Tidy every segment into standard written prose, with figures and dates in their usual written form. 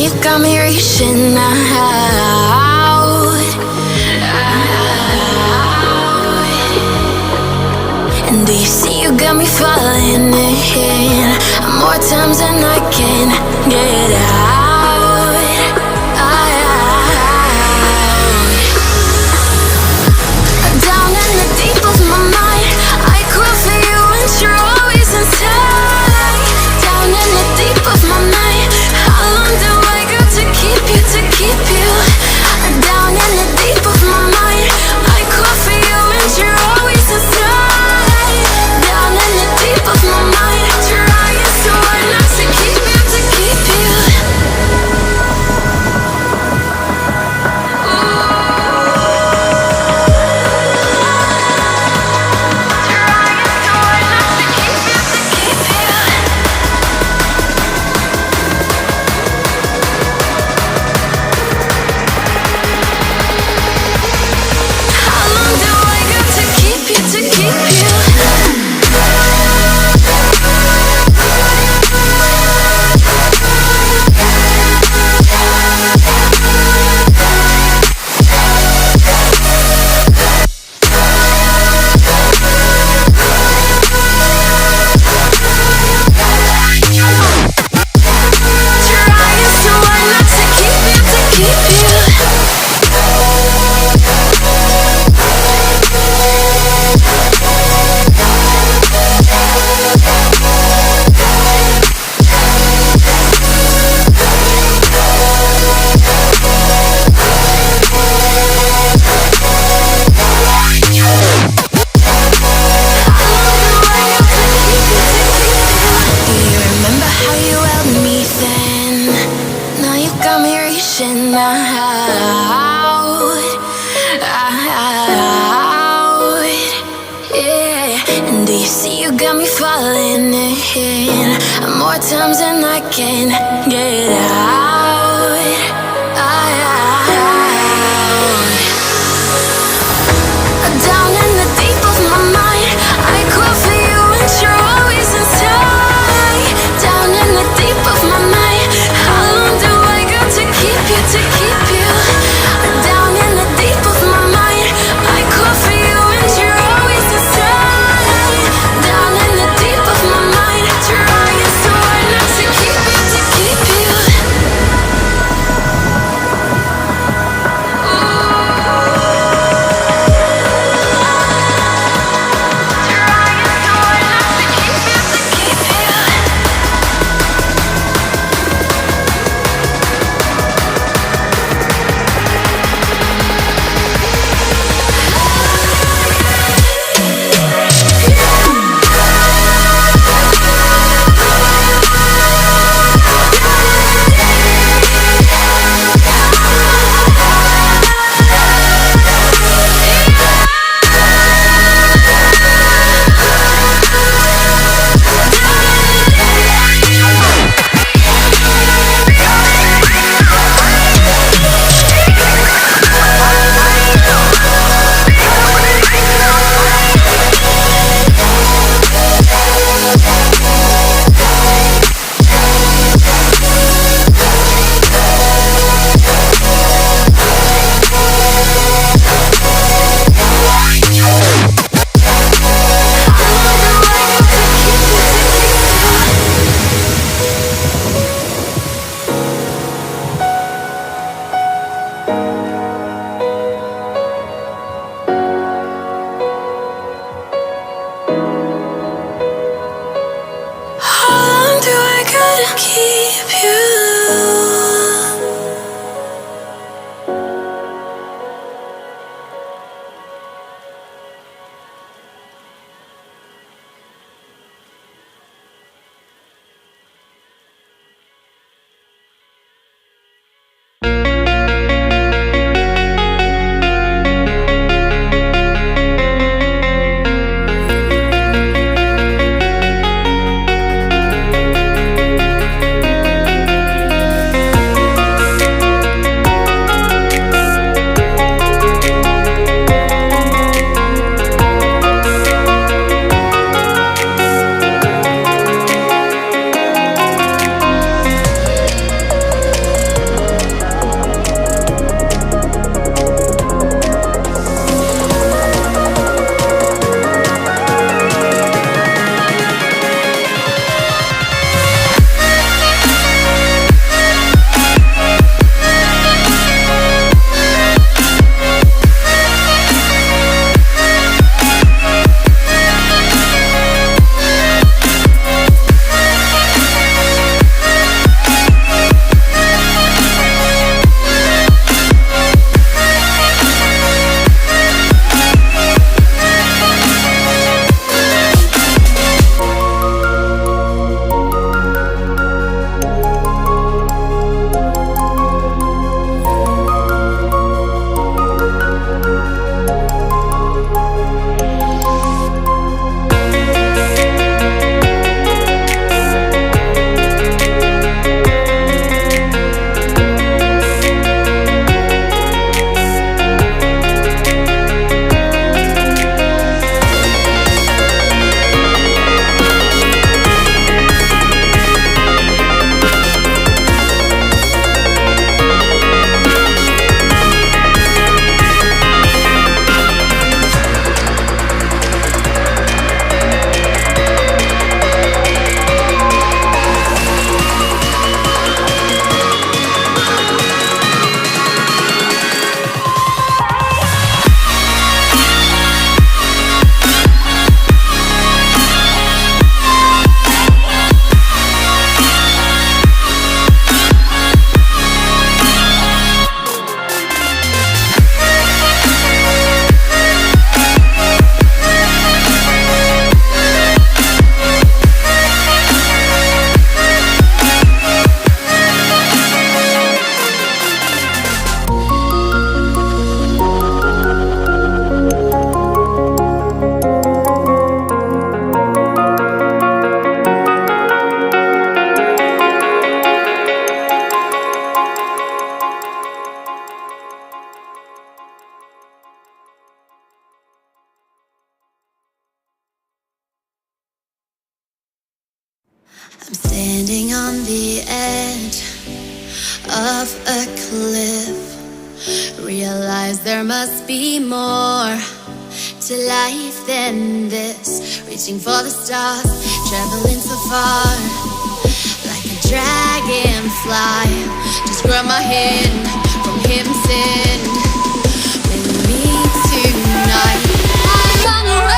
you got me reaching out. And do you see you got me falling in more times than I can get out. Down in the deep of my mind, I crawl for you and you're always inside. Down in the deep of my mind, how long do I got to keep you, to keep you? Down in the deep of my mind, I crawl for you and you're always inside. Down in the deep of my mind, trying so hard not to keep you, to keep you. More times than I can get out. Down in the deep of my mind, I crawl for you and you're always inside. Down in the deep of my mind, how long do I got to keep you, to keep you? Down in the deep of my mind, I crawl for you and you're always inside. Down in the deep of my mind, trying so hard not to keep you, to keep you. of a cliff. Realize there must be more to life than this. Reaching for the stars, traveling so far, like a dragonfly. Just grab my hand from him, sin with me tonight. I run away.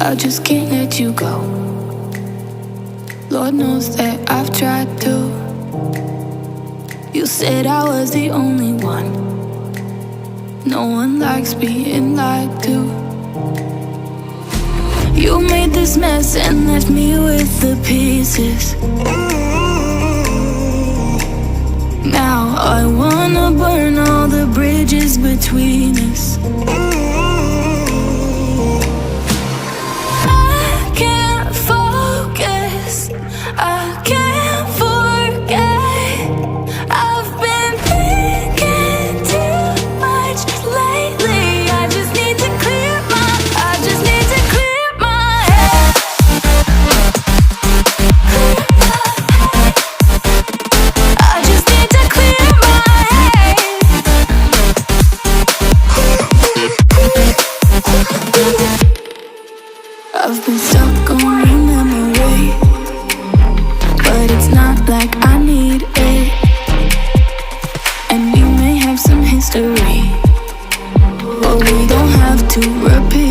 I just can't let you go. Lord knows that I've tried to. You said I was the only one. No one likes being lied to. You made this mess and left me with the pieces. Now I wanna burn all the bridges between us. I can't forget. I've been thinking too much lately. I just need to clear my head. I just need to clear my head. I've been stuck on your memory, but it's not like I need it. And we may have some history, but we don't have to repeat.